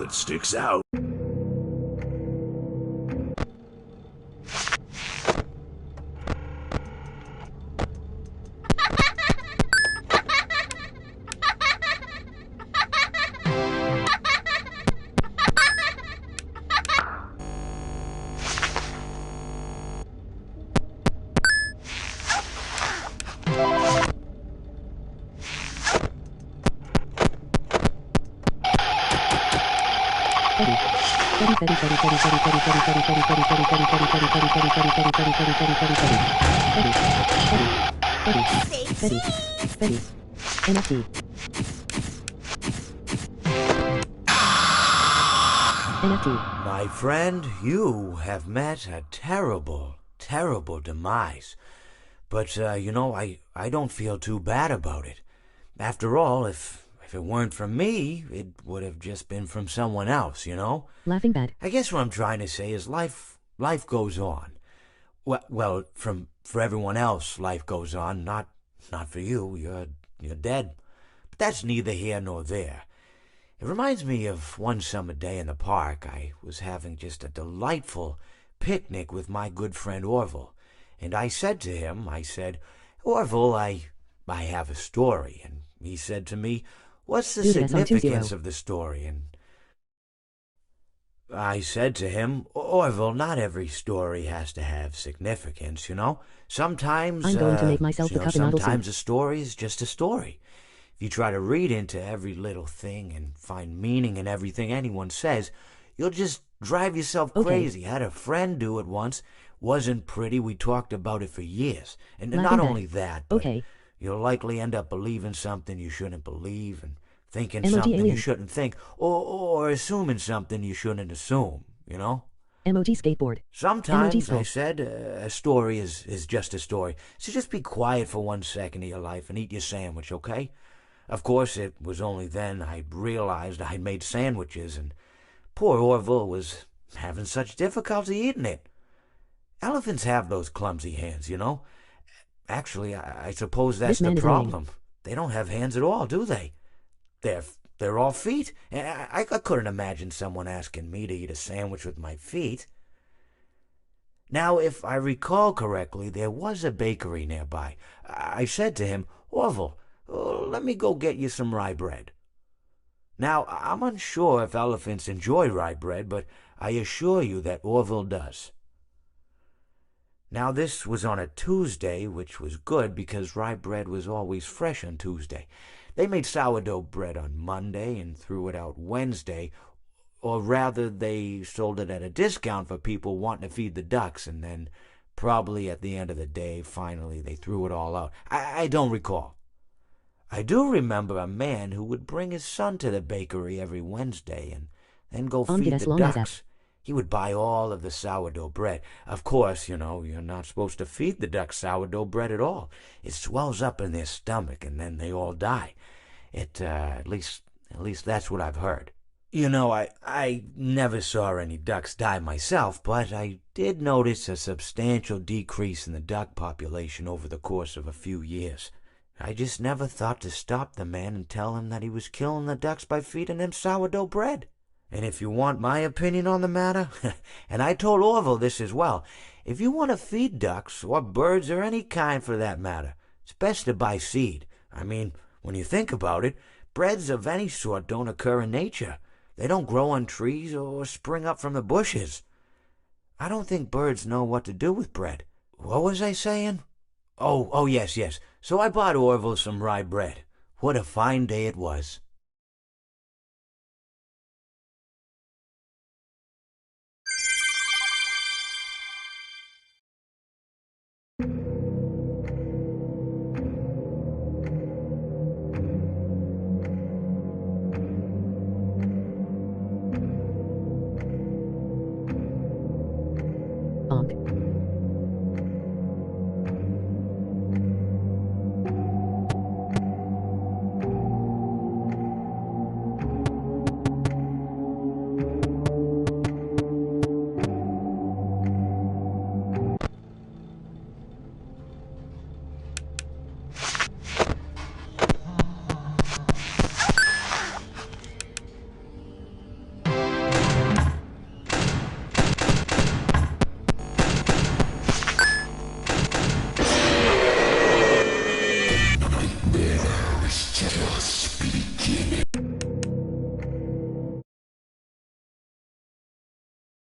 that sticks out. My friend, you have met a terrible, terrible demise. But, I don't feel too bad about it. After all, if it weren't from me, it would have just been from someone else, you know? Laughing bad. I guess what I'm trying to say is life goes on. Well, for everyone else, life goes on. Not for you. You're dead. But that's neither here nor there. It reminds me of one summer day in the park. I was having just a delightful picnic with my good friend Orville. And I said to him, Orville, I have a story. And he said to me, what's the significance of the story? And I said to him, Orville, not every story has to have significance, you know? Sometimes, I'm going to make myself the cup and noodle soup. Sometimes a story is just a story. If you try to read into every little thing and find meaning in everything anyone says, you'll just drive yourself crazy. I had a friend do it once. Wasn't pretty. We talked about it for years. And not only that, but you'll likely end up believing something you shouldn't believe and thinking something you shouldn't think, or assuming something you shouldn't assume, you know? MOG skateboard. Sometimes, I said, a story is just a story. So just be quiet for 1 second of your life and eat your sandwich, okay? Of course, it was only then I realized I'd made sandwiches, and poor Orville was having such difficulty eating it. Elephants have those clumsy hands, you know? Actually, I suppose that's the problem. They don't have hands at all, do they? They're all feet. And I couldn't imagine someone asking me to eat a sandwich with my feet. Now, if I recall correctly, there was a bakery nearby. I said to him, Orville, let me go get you some rye bread. Now, I'm unsure if elephants enjoy rye bread, but I assure you that Orville does. Now, this was on a Tuesday, which was good because rye bread was always fresh on Tuesday. They made sourdough bread on Monday and threw it out Wednesday, or rather they sold it at a discount for people wanting to feed the ducks, and then probably at the end of the day, finally, they threw it all out. I don't recall. I do remember a man who would bring his son to the bakery every Wednesday and then go feed the ducks. He would buy all of the sourdough bread. Of course, you know, you're not supposed to feed the ducks sourdough bread at all. It swells up in their stomach and then they all die. At least that's what I've heard. You know, I never saw any ducks die myself, but I did notice a substantial decrease in the duck population over the course of a few years. I just never thought to stop the man and tell him that he was killing the ducks by feeding them sourdough bread. And if you want my opinion on the matter, and I told Orville this as well, if you want to feed ducks, or birds, or any kind for that matter, it's best to buy seed. I mean, when you think about it, breads of any sort don't occur in nature. They don't grow on trees or spring up from the bushes. I don't think birds know what to do with bread. What was I saying? Oh, yes. So I bought Orville some rye bread. What a fine day it was.